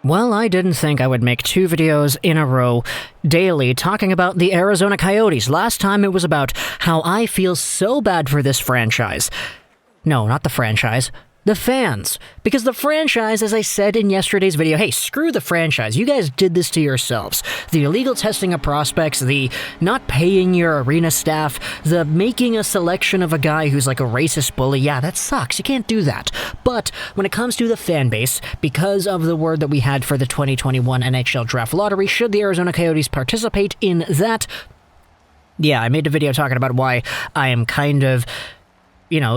Well, I didn't think I would make 2 videos in a row daily talking about the Arizona Coyotes. Last time it was about how I feel so bad for this franchise. No, not the franchise. The fans. Because the franchise, as I said in yesterday's video, hey, screw the franchise. You guys did this to yourselves. The illegal testing of prospects, the not paying your arena staff, the making a selection of a guy who's like a racist bully. Yeah, that sucks. You can't do that. But when it comes to the fan base, because of the word that we had for the 2021 NHL Draft Lottery, should the Arizona Coyotes participate in that? Yeah, I made a video talking about why I am kind of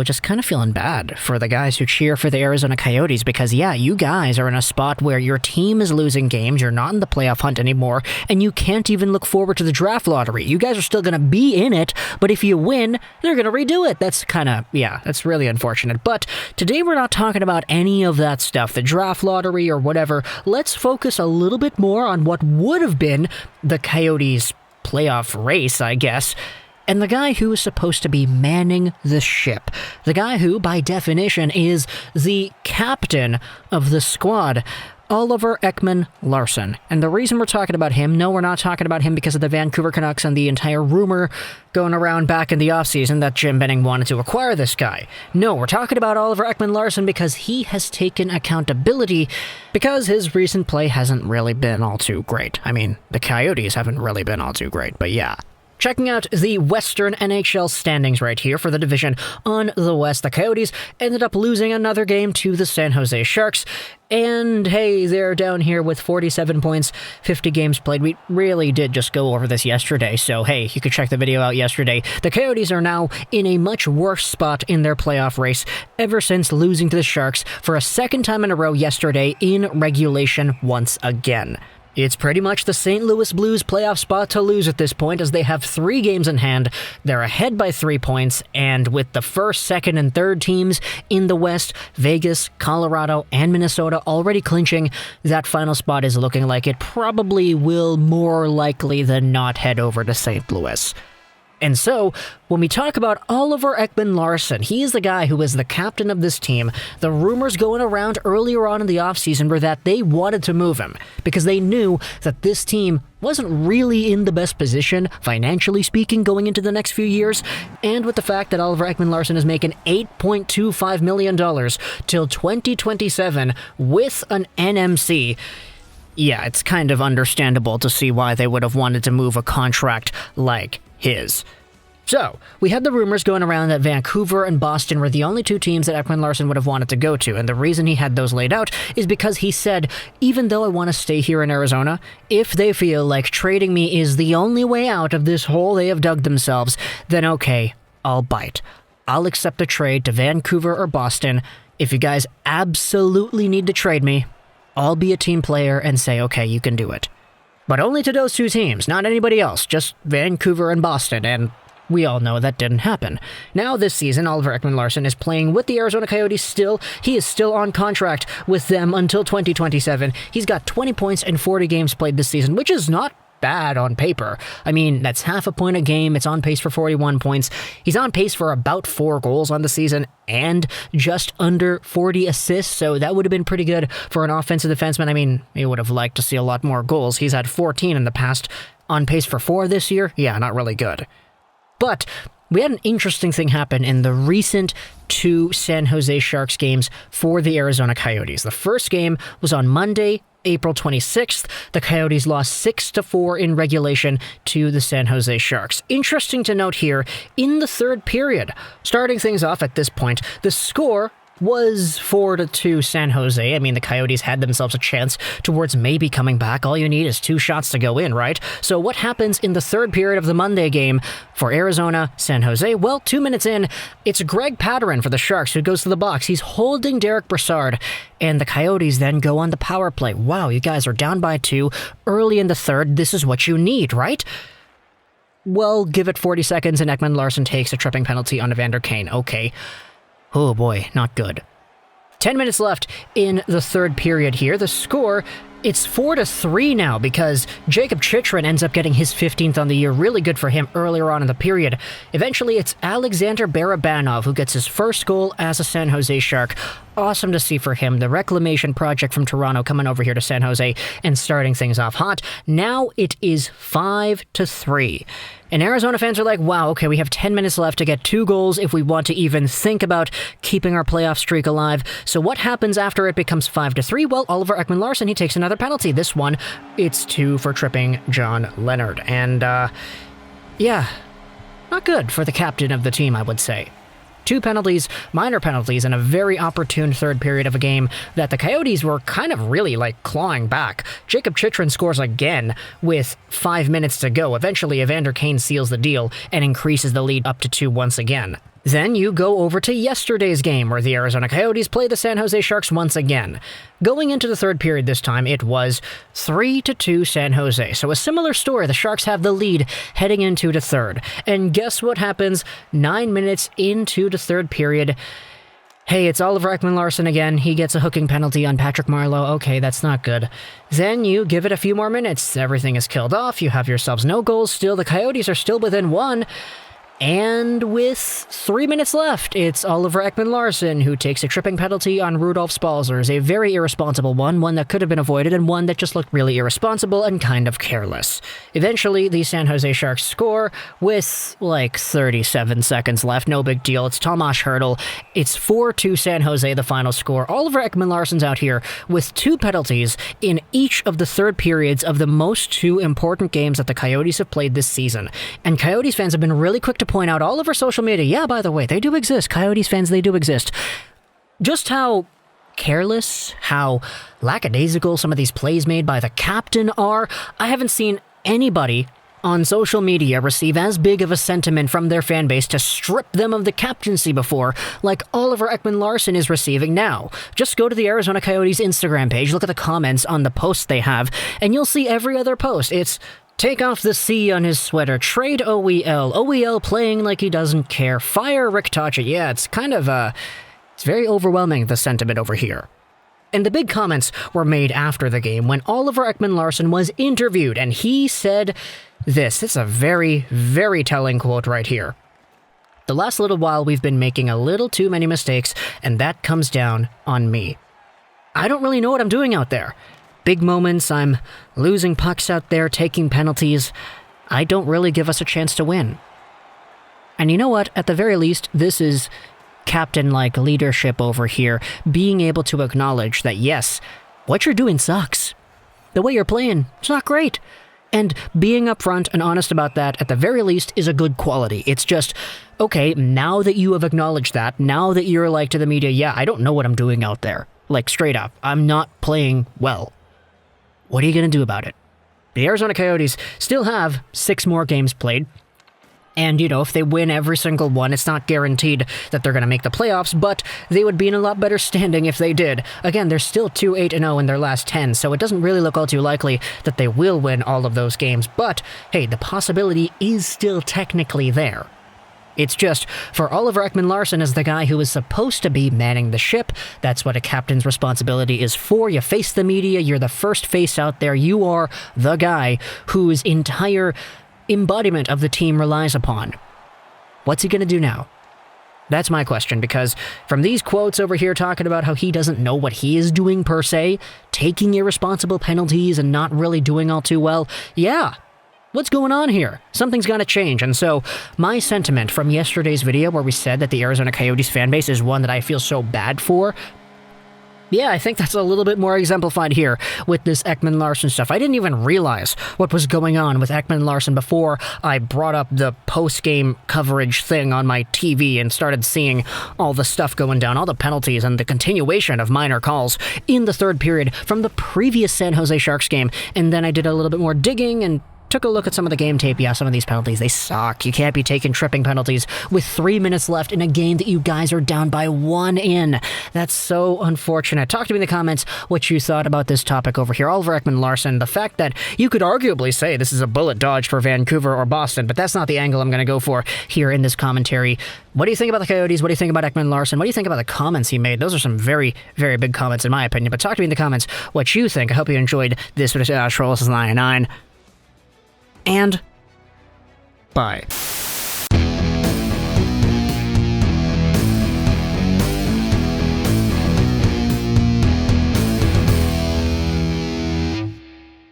just kind of feeling bad for the guys who cheer for the Arizona Coyotes because, yeah, you guys are in a spot where your team is losing games, you're not in the playoff hunt anymore, and you can't even look forward to the draft lottery. You guys are still going to be in it, but if you win, they're going to redo it. That's that's really unfortunate. But today we're not talking about any of that stuff, the draft lottery or whatever. Let's focus a little bit more on what would have been the Coyotes' playoff race, I guess. And the guy who is supposed to be manning the ship. The guy who, by definition, is the captain of the squad. Oliver Ekman-Larsson. And the reason we're talking about him, no, we're not talking about him because of the Vancouver Canucks and the entire rumor going around back in the offseason that Jim Benning wanted to acquire this guy. No, we're talking about Oliver Ekman-Larsson because he has taken accountability because his recent play hasn't really been all too great. I mean, the Coyotes haven't really been all too great, but yeah. Checking out the Western NHL standings right here for the division on the West, the Coyotes ended up losing another game to the San Jose Sharks. And hey, they're down here with 47 points, 50 games played. We really did just go over this yesterday, so hey, you could check the video out yesterday. The Coyotes are now in a much worse spot in their playoff race ever since losing to the Sharks for a second time in a row yesterday in regulation once again. It's pretty much the St. Louis Blues playoff spot to lose at this point as they have 3 games in hand. They're ahead by 3 points, and with the first, second, and third teams in the West, Vegas, Colorado, and Minnesota already clinching, that final spot is looking like it probably will more likely than not head over to St. Louis. And so, when we talk about Oliver Ekman-Larsson, he is the guy who is the captain of this team. The rumors going around earlier on in the offseason were that they wanted to move him because they knew that this team wasn't really in the best position, financially speaking, going into the next few years. And with the fact that Oliver Ekman-Larsson is making $8.25 million till 2027 with an NMC, yeah, it's kind of understandable to see why they would have wanted to move a contract like his. So, we had the rumors going around that Vancouver and Boston were the only 2 teams that Ekman-Larsson would have wanted to go to, and the reason he had those laid out is because he said, even though I want to stay here in Arizona, if they feel like trading me is the only way out of this hole they have dug themselves, then okay, I'll bite. I'll accept a trade to Vancouver or Boston. If you guys absolutely need to trade me, I'll be a team player and say, okay, you can do it. But only to those 2 teams, not anybody else, just Vancouver and Boston, and we all know that didn't happen. Now this season, Oliver Ekman-Larsson is playing with the Arizona Coyotes still. He is still on contract with them until 2027. He's got 20 points and 40 games played this season, which is not bad on paper. I mean, that's half a point a game. It's on pace for 41 points. He's on pace for about 4 goals on the season and just under 40 assists, so that would have been pretty good for an offensive defenseman. I mean, he would have liked to see a lot more goals. He's had 14 in the past. On pace for 4 this year? Yeah, not really good. But we had an interesting thing happen in the recent 2 San Jose Sharks games for the Arizona Coyotes. The first game was on Monday, April 26th, the Coyotes lost 6-4 in regulation to the San Jose Sharks. Interesting to note here, in the third period, starting things off at this point, the score was 4-2 San Jose. I mean, the Coyotes had themselves a chance towards maybe coming back. All you need is 2 shots to go in, right? So what happens in the third period of the Monday game for Arizona, San Jose? Well, 2 minutes in, it's Greg Pateryn for the Sharks who goes to the box. He's holding Derek Brassard, and the Coyotes then go on the power play. Wow, you guys are down by 2 early in the third. This is what you need, right? Well, give it 40 seconds, and Ekman-Larsson takes a tripping penalty on Evander Kane. Okay. Oh boy, not good. 10 minutes left in the third period here. The score, it's 4-3 now because Jacob Chychrun ends up getting his 15th on the year. Really good for him earlier on in the period. Eventually, it's Alexander Barabanov who gets his first goal as a San Jose Shark. awesome to see for him. The reclamation project from Toronto coming over here to San Jose and starting things off hot. Now it is 5-3. And Arizona fans are like, wow, okay, we have 10 minutes left to get 2 goals if we want to even think about keeping our playoff streak alive. So what happens after it becomes 5-3? Well, Oliver Ekman-Larsson, he takes another penalty. This one, it's 2 for tripping John Leonard. And, yeah, not good for the captain of the team, I would say. 2 penalties, minor penalties, and a very opportune third period of a game that the Coyotes were kind of really, clawing back. Jacob Chychrun scores again with 5 minutes to go. Eventually, Evander Kane seals the deal and increases the lead up to 2 once again. Then you go over to yesterday's game where the Arizona Coyotes play the San Jose Sharks once again. Going into the third period this time, it was 3-2 San Jose. So a similar story. The Sharks have the lead heading into the third. And guess what happens 9 minutes into the third period? Hey, it's Oliver Ekman-Larsson again. He gets a hooking penalty on Patrick Marleau. Okay, that's not good. Then you give it a few more minutes. Everything is killed off. You have yourselves no goals still. The Coyotes are still within 1. And with 3 minutes left, it's Oliver Ekman-Larsson who takes a tripping penalty on Rudolf Spalzers, a very irresponsible one that could have been avoided, and one that just looked really irresponsible and kind of careless. Eventually, the San Jose Sharks score with 37 seconds left. No big deal. It's Tomas Hertl. It's 4-2 San Jose, the final score. Oliver Ekman-Larsson's out here with 2 penalties in each of the third periods of the most 2 important games that the Coyotes have played this season. And Coyotes fans have been really quick to point out all over social media, yeah, by the way, they do exist. Coyotes fans, they do exist. Just how careless, how lackadaisical some of these plays made by the captain are. I haven't seen anybody on social media receive as big of a sentiment from their fan base to strip them of the captaincy before, like Oliver Ekman-Larsson is receiving now. Just go to the Arizona Coyotes Instagram page, look at the comments on the posts they have, and you'll see every other post. It's take off the C on his sweater. Trade OEL. OEL playing like he doesn't care. Fire Rick Tocchet. Yeah, it's kind of, it's very overwhelming, the sentiment over here. And the big comments were made after the game when Oliver Ekman-Larsson was interviewed, and he said this. It's a very, very telling quote right here. The last little while we've been making a little too many mistakes, and that comes down on me. I don't really know what I'm doing out there. Big moments, I'm losing pucks out there, taking penalties. I don't really give us a chance to win. And you know what? At the very least, this is captain-like leadership over here, being able to acknowledge that, yes, what you're doing sucks. The way you're playing, it's not great. And being upfront and honest about that, at the very least, is a good quality. It's just, okay, now that you have acknowledged that, now that you're to the media, yeah, I don't know what I'm doing out there. Straight up, I'm not playing well. What are you going to do about it? The Arizona Coyotes still have 6 more games played. And, if they win every single one, it's not guaranteed that they're going to make the playoffs, but they would be in a lot better standing if they did. Again, they're still 2-8-0 in their last 10, so it doesn't really look all too likely that they will win all of those games. But, hey, the possibility is still technically there. It's just, for Oliver Ekman-Larsson as the guy who is supposed to be manning the ship, that's what a captain's responsibility is for. You face the media, you're the first face out there, you are the guy whose entire embodiment of the team relies upon. What's he going to do now? That's my question, because from these quotes over here talking about how he doesn't know what he is doing per se, taking irresponsible penalties and not really doing all too well, yeah. What's going on here? Something's got to change. And so my sentiment from yesterday's video where we said that the Arizona Coyotes fan base is one that I feel so bad for, yeah, I think that's a little bit more exemplified here with this Ekman-Larsson stuff. I didn't even realize what was going on with Ekman-Larsson before I brought up the post-game coverage thing on my TV and started seeing all the stuff going down, all the penalties and the continuation of minor calls in the third period from the previous San Jose Sharks game. And then I did a little bit more digging and took a look at some of the game tape. Yeah, some of these penalties, they suck. You can't be taking tripping penalties with 3 minutes left in a game that you guys are down by 1 in. That's so unfortunate. Talk to me in the comments what you thought about this topic over here. Oliver Ekman-Larsson, the fact that you could arguably say this is a bullet dodge for Vancouver or Boston, but that's not the angle I'm going to go for here in this commentary. What do you think about the Coyotes? What do you think about Ekman-Larsson? What do you think about the comments he made? Those are some very, very big comments in my opinion, but talk to me in the comments what you think. I hope you enjoyed this video. Trolls is 99. And bye.